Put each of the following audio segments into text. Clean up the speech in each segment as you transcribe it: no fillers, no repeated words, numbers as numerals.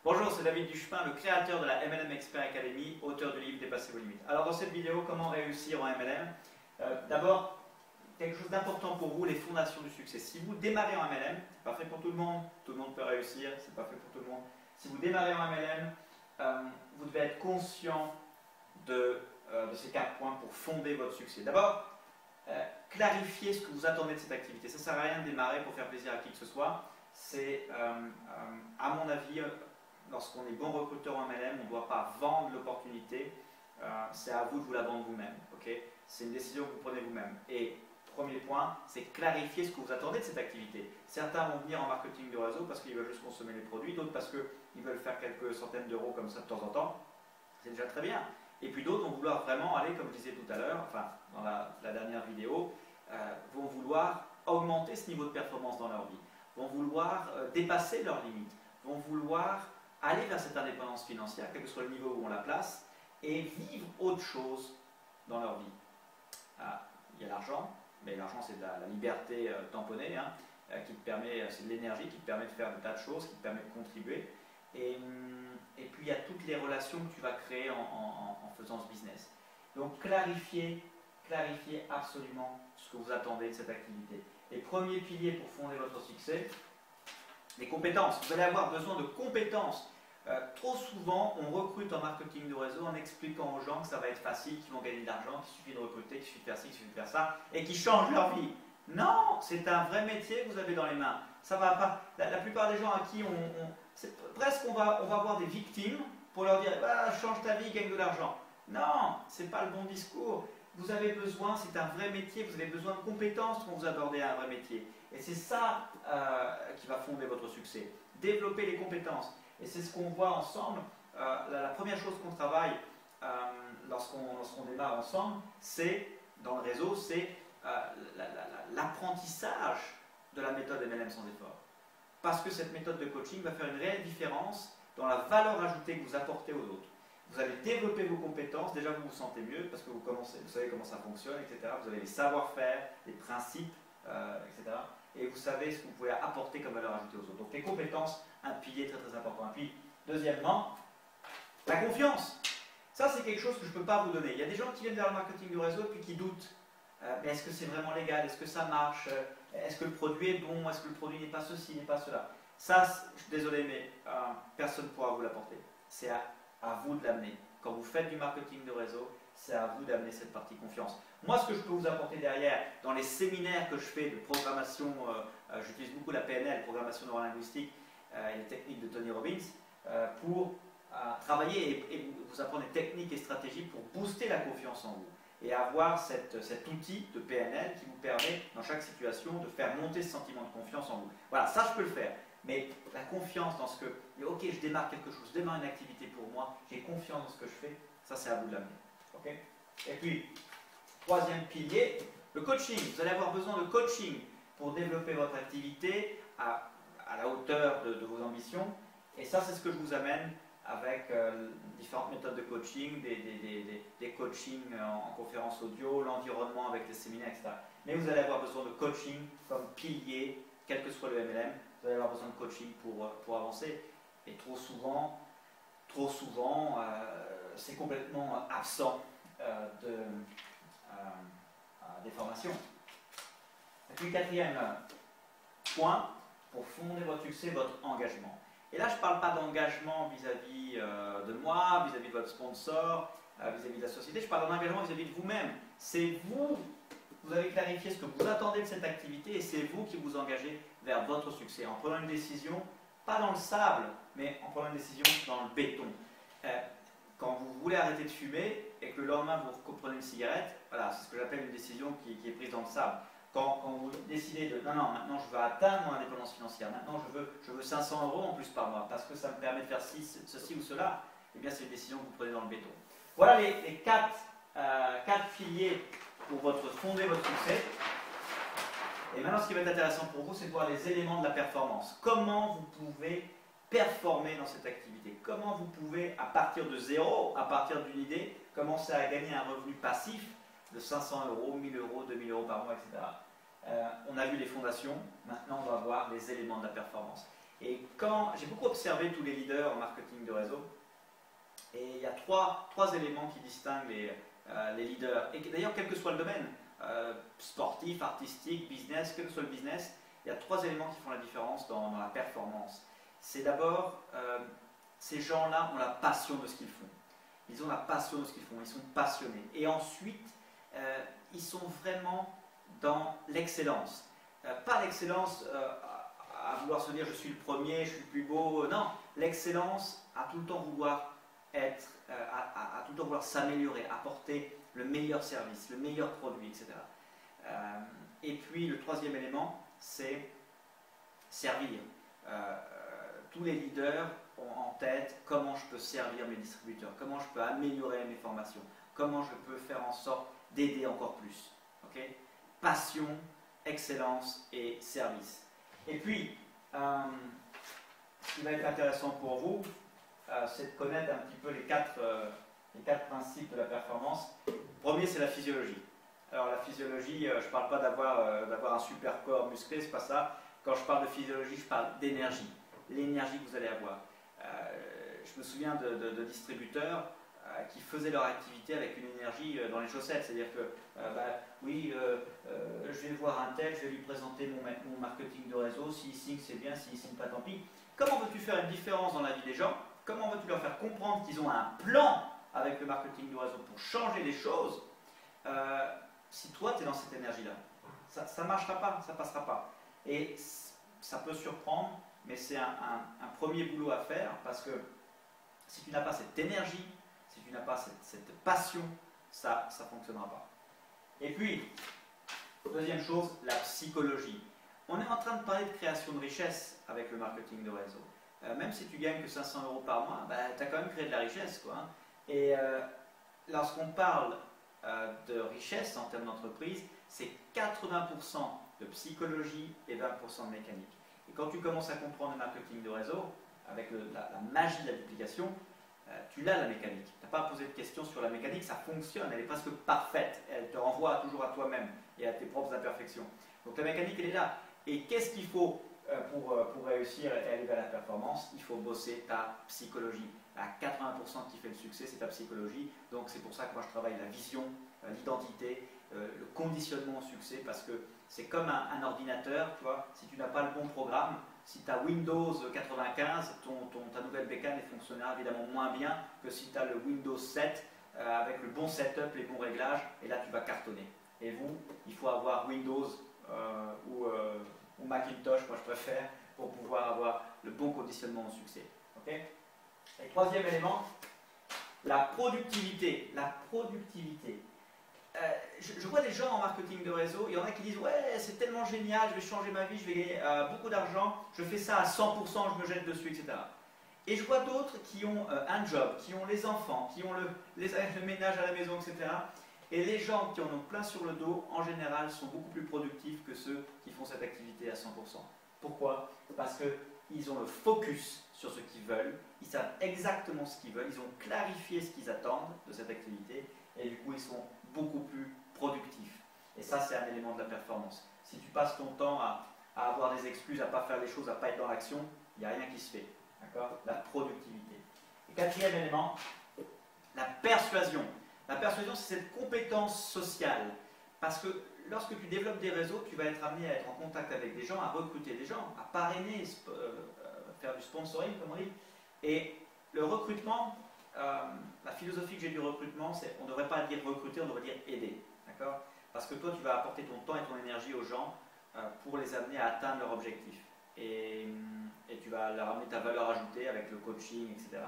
Bonjour, c'est David Duchepin, le créateur de la MLM Expert Academy, auteur du livre Dépassez vos limites. Alors dans cette vidéo, comment réussir en MLM? D'abord, quelque chose d'important pour vous, les fondations du succès. Si vous démarrez en MLM, c'est pas fait pour tout le monde peut réussir, c'est pas fait pour tout le monde. Si vous démarrez en MLM, vous devez être conscient de ces 4 points pour fonder votre succès. D'abord, clarifier ce que vous attendez de cette activité. Ça ne sert à rien de démarrer pour faire plaisir à qui que ce soit. C'est, à mon avis, lorsqu'on est bon recruteur en MLM, on ne doit pas vendre l'opportunité. C'est à vous de vous la vendre vous-même. Okay, c'est une décision que vous prenez vous-même. Et premier point, c'est clarifier ce que vous attendez de cette activité. Certains vont venir en marketing de réseau parce qu'ils veulent juste consommer les produits, d'autres parce qu'ils veulent faire quelques centaines d'euros comme ça de temps en temps. C'est déjà très bien. Et puis d'autres vont vouloir vraiment aller, comme je disais tout à l'heure, enfin dans la dernière vidéo, vont vouloir augmenter ce niveau de performance dans leur vie, vont vouloir dépasser leurs limites, vont vouloir aller vers cette indépendance financière, quel que soit le niveau où on la place, et vivre autre chose dans leur vie. Il y a l'argent, mais l'argent c'est de la liberté tamponnée, hein, qui te permet, c'est de l'énergie qui te permet de faire des tas de choses, qui te permet de contribuer. Et puis il y a toutes les relations que tu vas créer en faisant ce business. Donc clarifiez absolument ce que vous attendez de cette activité. Les premiers piliers pour fonder votre succès, les compétences. Vous allez avoir besoin de compétences. Trop souvent, on recrute en marketing de réseau en expliquant aux gens que ça va être facile, qu'ils vont gagner de l'argent, qu'il suffit de recruter, qu'il suffit de faire ci, qu'il suffit de faire ça, et qu'ils changent leur vie. Non, c'est un vrai métier que vous avez dans les mains. Ça va pas. La plupart des gens à qui presque on va avoir des victimes pour leur dire ah, change ta vie, gagne de l'argent. Non, c'est pas le bon discours. Vous avez besoin, c'est un vrai métier, vous avez besoin de compétences quand vous abordez un vrai métier. Et c'est ça qui va fonder votre succès. Développer les compétences. Et c'est ce qu'on voit ensemble. La première chose qu'on travaille lorsqu'on démarre ensemble, c'est, dans le réseau, c'est l'apprentissage de la méthode MLM sans effort. Parce que cette méthode de coaching va faire une réelle différence dans la valeur ajoutée que vous apportez aux autres. Vous allez développer vos compétences, déjà vous vous sentez mieux parce que vous savez comment ça fonctionne, etc. Vous avez les savoir-faire, les principes, etc. Et vous savez ce que vous pouvez apporter comme valeur ajoutée aux autres. Donc les compétences, un pilier très très important. Et puis, deuxièmement, la confiance. Ça c'est quelque chose que je ne peux pas vous donner. Il y a des gens qui viennent vers le marketing du réseau et puis qui doutent. Mais est-ce que c'est vraiment légal? Est-ce que ça marche? Est-ce que le produit est bon? Est-ce que le produit n'est pas ceci, n'est pas cela? Ça, je suis désolé, mais personne ne pourra vous l'apporter. C'est à vous de l'amener. Quand vous faites du marketing de réseau, c'est à vous d'amener cette partie confiance. Moi, ce que je peux vous apporter derrière, dans les séminaires que je fais de programmation, j'utilise beaucoup la PNL, programmation neurolinguistique, et les techniques de Tony Robbins, pour travailler et vous apprendre des techniques et stratégies pour booster la confiance en vous. Et avoir cet outil de PNL qui vous permet, dans chaque situation, de faire monter ce sentiment de confiance en vous. Voilà, ça je peux le faire. Mais la confiance dans ce que, ok, je démarre quelque chose, je démarre une activité pour moi, j'ai confiance dans ce que je fais, ça c'est à vous de l'amener. Okay, et puis, troisième pilier, le coaching. Vous allez avoir besoin de coaching pour développer votre activité à la hauteur de vos ambitions. Et ça, c'est ce que je vous amène avec différentes méthodes de coaching, des coachings en conférence audio, l'environnement avec les séminaires, etc. Mais vous allez avoir besoin de coaching comme pilier, quel que soit le MLM. Vous allez avoir besoin de coaching pour avancer. Et trop souvent c'est complètement absent des formations. Et puis quatrième point, pour fonder votre succès, votre engagement. Et là, je ne parle pas d'engagement vis-à-vis de moi, vis-à-vis de votre sponsor, vis-à-vis de la société, je parle d'engagement vis-à-vis de vous-même. C'est vous avez clarifié ce que vous attendez de cette activité et c'est vous qui vous engagez vers votre succès en prenant une décision, pas dans le sable, mais en prenant une décision dans le béton. Quand vous voulez arrêter de fumer et que le lendemain vous prenez une cigarette, voilà, c'est ce que j'appelle une décision qui est prise dans le sable. Quand vous décidez de non, maintenant je veux atteindre mon indépendance financière, maintenant je veux 500 € en plus par mois parce que ça me permet de faire ceci ou cela, eh bien c'est une décision que vous prenez dans le béton. Voilà les quatre piliers pour fonder votre succès. Et maintenant ce qui va être intéressant pour vous, c'est de voir les éléments de la performance. Comment vous pouvez performer dans cette activité. Comment vous pouvez, à partir de zéro, à partir d'une idée, commencer à gagner un revenu passif de 500 €, 1000 €, 2000 € par mois, etc. On a vu les fondations, maintenant on va voir les éléments de la performance. Et quand j'ai beaucoup observé tous les leaders en marketing de réseau, et il y a trois éléments qui distinguent les leaders. Et d'ailleurs, quel que soit le domaine, sportif, artistique, business, quel que soit le business, il y a trois éléments qui font la différence dans la performance. C'est d'abord, ces gens-là ont la passion de ce qu'ils font. Ils ont la passion de ce qu'ils font, ils sont passionnés. Et ensuite, ils sont vraiment dans l'excellence. Pas l'excellence à vouloir se dire je suis le premier, je suis le plus beau. Non, l'excellence à tout le temps vouloir être, à tout le temps vouloir s'améliorer, apporter le meilleur service, le meilleur produit, etc. Et puis le troisième élément, c'est servir. Tous les leaders ont en tête comment je peux servir mes distributeurs, comment je peux améliorer mes formations, comment je peux faire en sorte d'aider encore plus. Okay? Passion, excellence et service. Et puis, ce qui va être intéressant pour vous, c'est de connaître un petit peu les quatre principes de la performance. Le premier, c'est la physiologie. Alors la physiologie, je ne parle pas d'avoir un super corps musclé, c'est pas ça. Quand je parle de physiologie, je parle d'énergie. L'énergie que vous allez avoir. Je me souviens de distributeurs qui faisaient leur activité avec une énergie dans les chaussettes. C'est-à-dire que, oui, je vais voir un tel, je vais lui présenter mon marketing de réseau. S'il signe, c'est bien. S'il signe pas, tant pis. Comment veux-tu faire une différence dans la vie des gens? Comment veux-tu leur faire comprendre qu'ils ont un plan avec le marketing de réseau pour changer les choses si toi, tu es dans cette énergie-là? Ça ne marchera pas, ça ne passera pas. Et ça peut surprendre, mais c'est un premier boulot à faire parce que si tu n'as pas cette énergie, si tu n'as pas cette passion, ça ne fonctionnera pas. Et puis, deuxième chose, la psychologie. On est en train de parler de création de richesse avec le marketing de réseau. Même si tu gagnes que 500 € par mois, tu as quand même créé de la richesse, quoi, hein. Et lorsqu'on parle de richesse en termes d'entreprise, c'est 80% de psychologie et 20% de mécanique. Et quand tu commences à comprendre le marketing de réseau, avec la magie de la duplication, tu l'as la mécanique. Tu n'as pas à poser de questions sur la mécanique, ça fonctionne, elle est presque parfaite. Elle te renvoie toujours à toi-même et à tes propres imperfections. Donc la mécanique, elle est là. Et qu'est-ce qu'il faut pour réussir et arriver à la performance? Il faut bosser ta psychologie. À 80% qui fait le succès, c'est ta psychologie. Donc c'est pour ça que moi je travaille la vision, l'identité, le conditionnement au succès, parce que c'est comme un ordinateur, tu vois, si tu n'as pas le bon programme, si tu as Windows 95, ta nouvelle bécane fonctionnera évidemment moins bien que si tu as le Windows 7 avec le bon setup, les bons réglages, et là tu vas cartonner. Et vous, il faut avoir Windows ou Macintosh, moi je préfère, pour pouvoir avoir le bon conditionnement au succès. Okay? Et troisième élément, la productivité. La productivité. Je vois des gens en marketing de réseau, il y en a qui disent ouais c'est tellement génial, je vais changer ma vie, je vais gagner beaucoup d'argent, je fais ça à 100%, je me jette dessus, etc. Et je vois d'autres qui ont un job, qui ont les enfants, qui ont le ménage à la maison, etc. Et les gens qui en ont plein sur le dos, en général, sont beaucoup plus productifs que ceux qui font cette activité à 100%. Pourquoi? Parce qu'ils ont le focus sur ce qu'ils veulent, ils savent exactement ce qu'ils veulent, ils ont clarifié ce qu'ils attendent de cette activité, et du coup ils sont beaucoup plus productifs. Et ça, c'est un élément de la performance. Si tu passes ton temps à avoir des excuses, à ne pas faire les choses, à ne pas être dans l'action, il n'y a rien qui se fait. D'accord? La productivité. Et quatrième élément, la persuasion. La persuasion, c'est cette compétence sociale. Parce que lorsque tu développes des réseaux, tu vas être amené à être en contact avec des gens, à recruter des gens, à parrainer, faire du sponsoring, comme on dit. Et le recrutement, la philosophie que j'ai du recrutement, c'est on ne devrait pas dire recruter, on devrait dire aider. D'accord? Parce que toi, tu vas apporter ton temps et ton énergie aux gens pour les amener à atteindre leur objectif. Et tu vas leur amener ta valeur ajoutée avec le coaching, etc.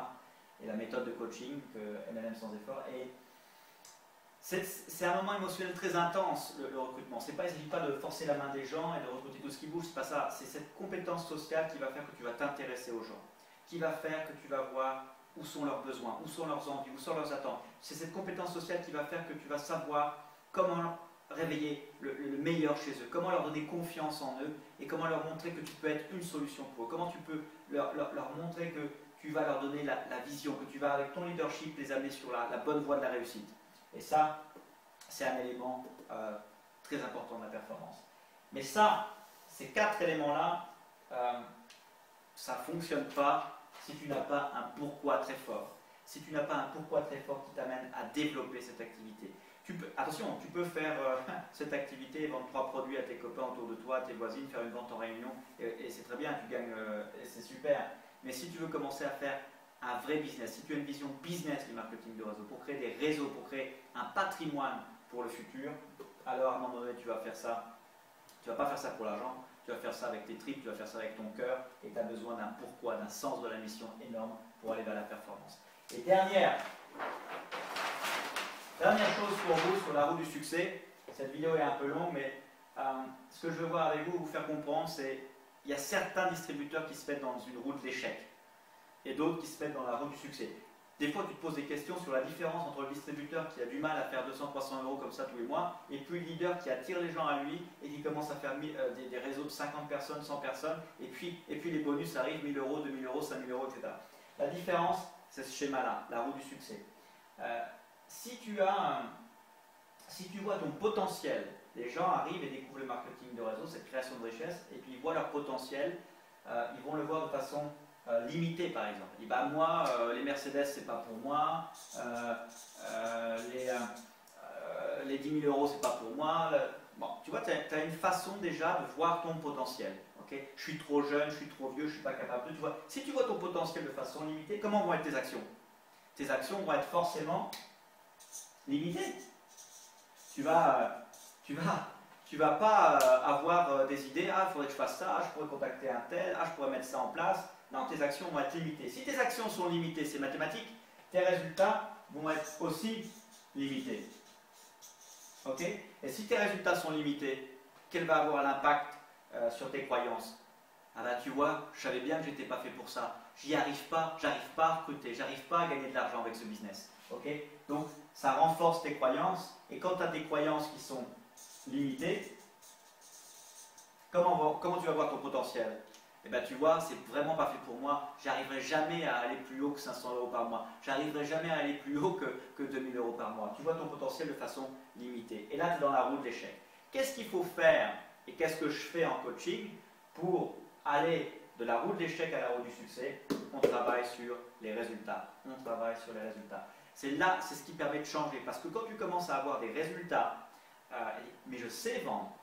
Et la méthode de coaching que MLM sans effort. Et c'est un moment émotionnel très intense, le recrutement. Il ne s'agit pas de forcer la main des gens et de recruter tout ce qui bouge, c'est pas ça. C'est cette compétence sociale qui va faire que tu vas t'intéresser aux gens, qui va faire que tu vas voir où sont leurs besoins, où sont leurs envies, où sont leurs attentes. C'est cette compétence sociale qui va faire que tu vas savoir comment réveiller le meilleur chez eux, comment leur donner confiance en eux et comment leur montrer que tu peux être une solution pour eux, comment tu peux leur montrer que tu vas leur donner la vision, que tu vas avec ton leadership les amener sur la bonne voie de la réussite. Et ça, c'est un élément très important de la performance. Mais ça, ces quatre éléments-là, ça ne fonctionne pas si tu n'as pas un pourquoi très fort. Si tu n'as pas un pourquoi très fort qui t'amène à développer cette activité. Attention, tu peux faire cette activité, vendre 3 produits à tes copains autour de toi, à tes voisines, faire une vente en réunion, et c'est très bien, tu gagnes, et c'est super. Mais si tu veux commencer à faire un vrai business, si tu as une vision business du marketing de réseau, pour créer des réseaux, pour créer un patrimoine pour le futur, alors à un moment donné, tu vas faire ça. Tu ne vas pas faire ça pour l'argent, tu vas faire ça avec tes tripes, tu vas faire ça avec ton cœur, et tu as besoin d'un pourquoi, d'un sens de la mission énorme pour aller vers la performance. Et dernière chose pour vous sur la route du succès, cette vidéo est un peu longue, mais ce que je veux voir avec vous, vous faire comprendre, c'est qu'il y a certains distributeurs qui se mettent dans une route d'échec et d'autres qui se mettent dans la route du succès. Des fois, tu te poses des questions sur la différence entre le distributeur qui a du mal à faire 200-300 euros comme ça tous les mois et puis le leader qui attire les gens à lui et qui commence à faire des réseaux de 50 personnes, 100 personnes et puis les bonus arrivent, 1000 euros, 2000 euros, 5000 euros, etc. La différence, c'est ce schéma-là, la roue du succès. Si tu vois ton potentiel, les gens arrivent et découvrent le marketing de réseau, cette création de richesse, et puis ils voient leur potentiel, ils vont le voir de façon limitée par exemple. Ils disent, bah, moi, les Mercedes, c'est pas pour moi, les 10 000 euros, c'est pas pour moi. Bon, tu vois, tu as une façon déjà de voir ton potentiel. Okay, je suis trop jeune, je suis trop vieux, je ne suis pas capable de. Tu vois, si tu vois ton potentiel de façon limitée, comment vont être tes actions? Tes actions vont être forcément limitées. Tu vas pas avoir des idées, ah, il faudrait que je fasse ça, je pourrais contacter un tel, ah, je pourrais mettre ça en place. Non, tes actions vont être limitées. Si tes actions sont limitées, c'est mathématique, tes résultats vont être aussi limités. Ok? Et si tes résultats sont limités, quel va avoir l'impact sur tes croyances? Ah ben tu vois, je savais bien que j'étais pas fait pour ça. J'y arrive pas, j'arrive pas à recruter, j'arrive pas à gagner de l'argent avec ce business. Ok? Donc ça renforce tes croyances. Et quand tu as des croyances qui sont limitées, comment tu vas voir ton potentiel? Eh bien tu vois, c'est vraiment pas fait pour moi. J'arriverai jamais à aller plus haut que 500 euros par mois. J'arriverai jamais à aller plus haut que 2000 euros par mois. Tu vois ton potentiel de façon limitée. Et là, tu es dans la roue de l'échec. Qu'est-ce qu'il faut faire et qu'est-ce que je fais en coaching pour aller de la roue de l'échec à la roue du succès? On travaille sur les résultats. On travaille sur les résultats. C'est là, c'est ce qui permet de changer. Parce que quand tu commences à avoir des résultats, mais je sais vendre,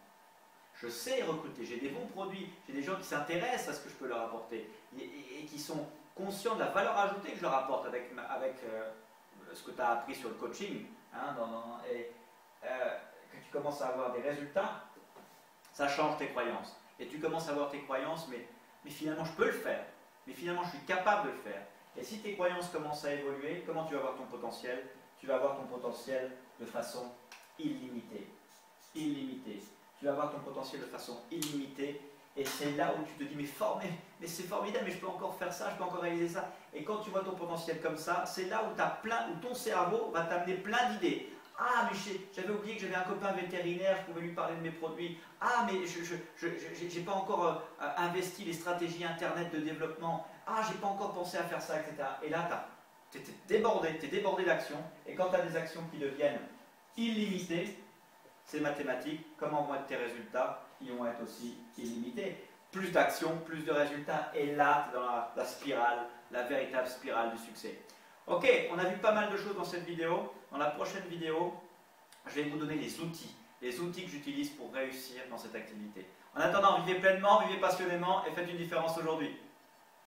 je sais recruter, j'ai des bons produits, j'ai des gens qui s'intéressent à ce que je peux leur apporter et qui sont conscients de la valeur ajoutée que je leur apporte avec ce que tu as appris sur le coaching, hein, et que tu commences à avoir des résultats, ça change tes croyances. Et tu commences à avoir tes croyances, mais finalement je peux le faire, mais finalement je suis capable de le faire. Et si tes croyances commencent à évoluer, comment tu vas avoir ton potentiel? Tu vas avoir ton potentiel de façon illimitée. Illimitée. Tu vas avoir ton potentiel de façon illimitée. Et c'est là où tu te dis, mais c'est formidable, mais je peux encore faire ça, je peux encore réaliser ça. Et quand tu vois ton potentiel comme ça, c'est là où ton cerveau va t'amener plein d'idées. Ah, mais j'avais oublié que j'avais un copain vétérinaire, je pouvais lui parler de mes produits. Ah, mais je n'ai pas encore investi les stratégies internet de développement. Ah, j'ai pas encore pensé à faire ça, etc. Et là, tu es débordé d'actions. Et quand tu as des actions qui deviennent illimitées, c'est mathématique. Comment vont être tes résultats? Ils vont être aussi illimités. Plus d'actions, plus de résultats. Et là, tu es dans la spirale, la véritable spirale du succès. Ok, on a vu pas mal de choses dans cette vidéo. Dans la prochaine vidéo, je vais vous donner les outils que j'utilise pour réussir dans cette activité. En attendant, vivez pleinement, vivez passionnément et faites une différence aujourd'hui.